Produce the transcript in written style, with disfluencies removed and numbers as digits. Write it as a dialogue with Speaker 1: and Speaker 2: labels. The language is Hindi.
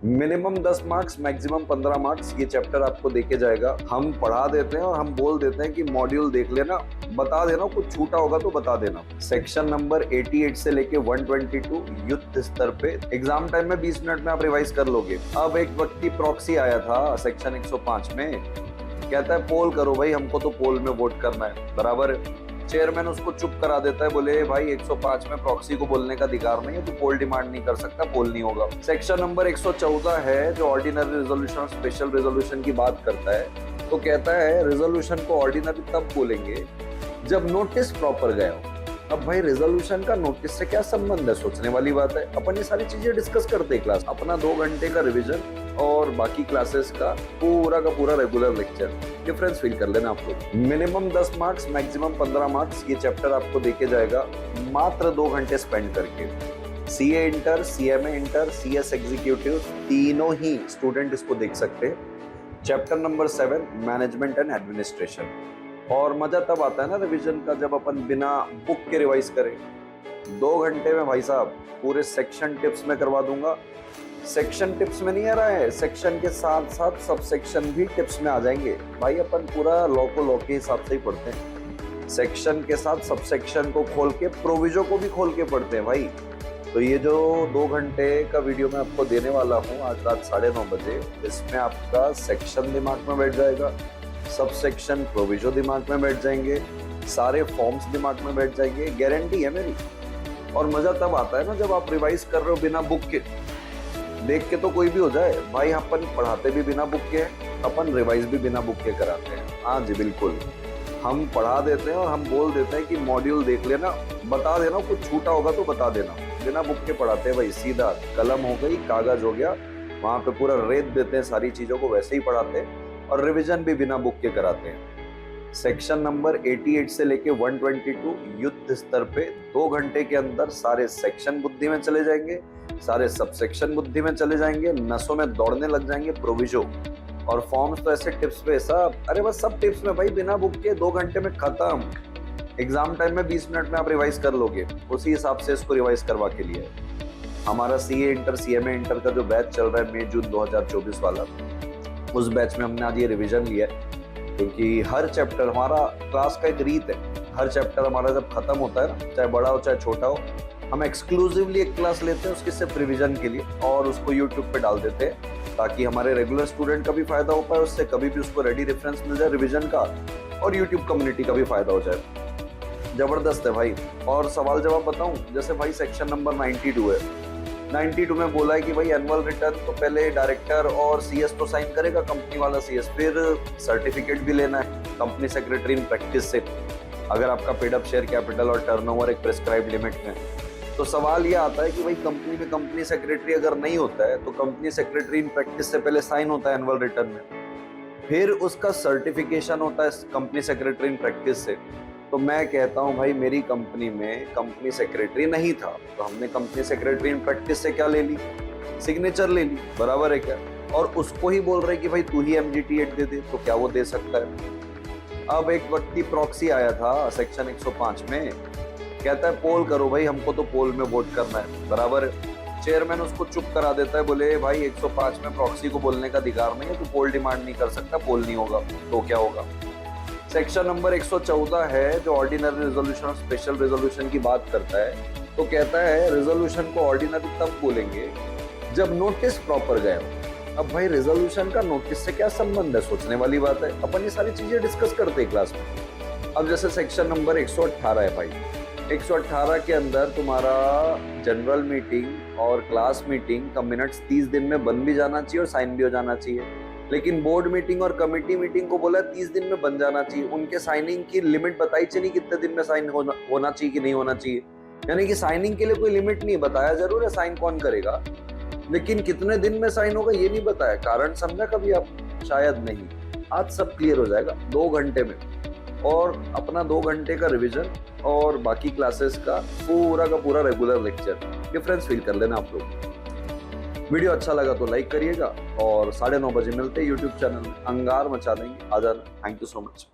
Speaker 1: मिनिमम 10 मार्क्स मैक्सिमम 15 मार्क्स ये चैप्टर आपको देके जाएगा। हम पढ़ा देते हैं और हम बोल देते हैं कि मॉड्यूल देख लेना, बता देना, कुछ छूटा होगा तो बता देना। सेक्शन नंबर 88 से लेके 122 युद्ध स्तर पे एग्जाम टाइम में 20 मिनट में आप रिवाइज कर लोगे। अब एक व्यक्ति प्रॉक्सी आया था सेक्शन 105 में, कहता है पोल करो भाई, हमको तो पोल में वोट करना है, बराबर। चेयरमैन उसको चुप करा देता है, बोले भाई 105 में प्रॉक्सी को बोलने का अधिकार नहीं है, तो पोल डिमांड नहीं कर सकता, पोल नहीं होगा। सेक्शन नंबर 114 है जो ऑर्डिनरी रेजोल्यूशन और स्पेशल रेजोल्यूशन की बात करता है, तो कहता है रेजोल्यूशन को ऑर्डिनरी तब बोलेंगे जब नोटिस प्रॉपर गया हो। अब भाई रेजोल्यूशन का नोटिस से क्या संबंध है, सोचने वाली बात है। अपन ये सारी चीजें डिस्कस करते हैं क्लास, अपना 2 घंटे का रिवीजन और बाकी क्लासेस का पूरा रेगुलर लेक्चर, डिफरेंस फील कर लेना आप लोग। मिनिमम 10 मार्क्स मैक्सिमम 15 मार्क्स ये चैप्टर आपको देके जाएगा मात्र 2 घंटे स्पेंड करके। CA inter, CMA inter, CS executive तीनों ही स्टूडेंट इसको देख सकते हैं। Chapter number 7 management and administration. और मजा तब आता है ना रिवीजन का जब अपन बिना बुक के रिवाइज करें। 2 घंटे में भाई साहब पूरे सेक्शन टिप्स में करवा दूंगा। सेक्शन टिप्स में नहीं आ रहा है, सेक्शन के साथ साथ सब सेक्शन भी टिप्स में आ जाएंगे। भाई अपन पूरा लॉ को लॉ के हिसाब से ही पढ़ते हैं, सेक्शन के साथ सब सेक्शन को खोल के प्रोविजो को भी खोल के पढ़ते हैं भाई। तो ये जो 2 घंटे का वीडियो मैं आपको देने वाला हूँ आज रात 9:30 बजे, इसमें आपका सेक्शन दिमाग में बैठ जाएगा, सब सेक्शन प्रोविजो दिमाग में बैठ जाएंगे, सारे फॉर्म्स दिमाग में बैठ जाएंगे, गारंटी है मेरी। और मजा तब आता है ना जब आप रिवाइज कर रहे हो बिना बुक के। देख के तो कोई भी हो जाए भाई, अपन पढ़ाते भी बिना बुक के, अपन रिवाइज भी बिना बुक के कराते हैं। हाँ जी बिल्कुल, हम पढ़ा देते हैं और हम बोल देते हैं कि मॉड्यूल देख लेना, बता देना, कुछ छूटा होगा तो बता देना। बिना बुक के पढ़ाते हैं भाई, सीधा कलम हो गई, कागज हो गया, वहां पे पूरा रेत देते हैं, सारी चीजों को वैसे ही पढ़ाते हैं और रिवीजन भी बिना बुक के कराते हैं। सेक्शन नंबर 88 से लेके 122 युद्ध स्तर पे 2 घंटे के अंदर सारे सेक्शन बुद्धि में चले जाएंगे, सारे सब सेक्शन बुद्धि में चले जाएंगे, नसों में दौड़ने लग जाएंगे प्रोविजो। और फॉर्म्स तो ऐसे टिप्स पे सब, अरे बस सब टिप्स में भाई, बिना बुक के 2 घंटे में खत्म। एग्जाम टाइम में 20 मिनट में आप रिवाइज कर लोगे, उसी हिसाब से इसको रिवाइज करवा के लिए हमारा सीए इंटर, सीएमए इंटर का जो बैच चल रहा है मई जून 2024 वाला, उस बैच में हमने आज ये रिवीजन लिया है। क्योंकि हर चैप्टर हमारा क्लास का एक रीत है, हर चैप्टर हमारा जब खत्म होता है ना, चाहे बड़ा हो चाहे छोटा हो, हम एक्सक्लूसिवली एक क्लास लेते हैं उसकी सिर्फ रिवीजन के लिए और उसको यूट्यूब पे डाल देते हैं, ताकि हमारे रेगुलर स्टूडेंट का भी फायदा हो पाए उससे, कभी भी उसको रेडी रेफरेंस मिल जाए रिवीजन का, और यूट्यूब कम्युनिटी का भी फायदा हो जाए। जबरदस्त है भाई। और सवाल जवाब बताऊं, जैसे भाई सेक्शन नंबर 92 है, 92 में बोला है कि भाई एनुअल रिटर्न तो पहले डायरेक्टर और सीएस तो साइन करेगा, कंपनी वाला सीएस, फिर सर्टिफिकेट भी लेना है कंपनी सेक्रेटरी इन प्रैक्टिस से, अगर आपका पेड अप शेयर कैपिटल और टर्नओवर एक प्रिस्क्राइब लिमिट में। तो सवाल ये आता है कि भाई कंपनी में कंपनी सेक्रेटरी अगर नहीं होता है तो कंपनी सेक्रेटरी इन प्रैक्टिस से पहले साइन होता है एनुअल रिटर्न में, फिर उसका सर्टिफिकेशन होता है कंपनी सेक्रेटरी इन प्रैक्टिस से। तो मैं कहता हूं भाई मेरी कंपनी में कंपनी सेक्रेटरी नहीं था, तो हमने कंपनी सेक्रेटरी इन प्रैक्टिस से क्या ले ली, सिग्नेचर ले ली, बराबर है क्या। और उसको ही बोल रहे कि भाई तू ही एमजीटी 8 दे दे, तो क्या वो दे सकता है। अब एक व्यक्ति प्रॉक्सी आया था सेक्शन 105 में, कहता है पोल करो भाई, हमको तो पोल में वोट करना है, बराबर। चेयरमैन उसको चुप करा देता है, बोले भाई 105 में प्रॉक्सी को बोलने का अधिकार नहीं है, तो पोल डिमांड नहीं कर सकता, पोल नहीं होगा, तो क्या होगा। सेक्शन नंबर 114 है जो ऑर्डिनरी रेजोल्यूशन और स्पेशल रेजोल्यूशन की बात करता है, तो कहता है रेजोल्यूशन को ऑर्डिनरी तब बोलेंगे जब नोटिस प्रॉपर गया हो। अब भाई रेजोल्यूशन का नोटिस से क्या संबंध है, सोचने वाली बात है। अपन ये सारी चीजें डिस्कस करते हैं क्लास में। अब जैसे सेक्शन नंबर 118 है भाई, 118 के अंदर तुम्हारा जनरल मीटिंग और क्लास मीटिंग का मिनट्स 30 दिन में बन भी जाना चाहिए और साइन भी हो जाना चाहिए, लेकिन बोर्ड मीटिंग और कमेटी मीटिंग को बोला 30 दिन में बन जाना चाहिए। उनके साइनिंग की लिमिट बताई चाहिए कितने दिन में साइन होना चाहिए कि नहीं होना चाहिए, यानी कि साइनिंग के लिए कोई लिमिट नहीं बताया, जरूर है साइन कौन करेगा, लेकिन कितने दिन में साइन होगा ये नहीं बताया। कारण समझा कभी आप, शायद नहीं। आज सब क्लियर हो जाएगा 2 घंटे में, और अपना 2 घंटे का रिवीजन और बाकी क्लासेस का पूरा रेगुलर लेक्चर, डिफरेंस फील कर लेना आप लोग। वीडियो अच्छा लगा तो लाइक करिएगा और 9:30 बजे मिलते हैं यूट्यूब चैनल में, अंगार मचा देंगे। आ जाना। Thank you so much.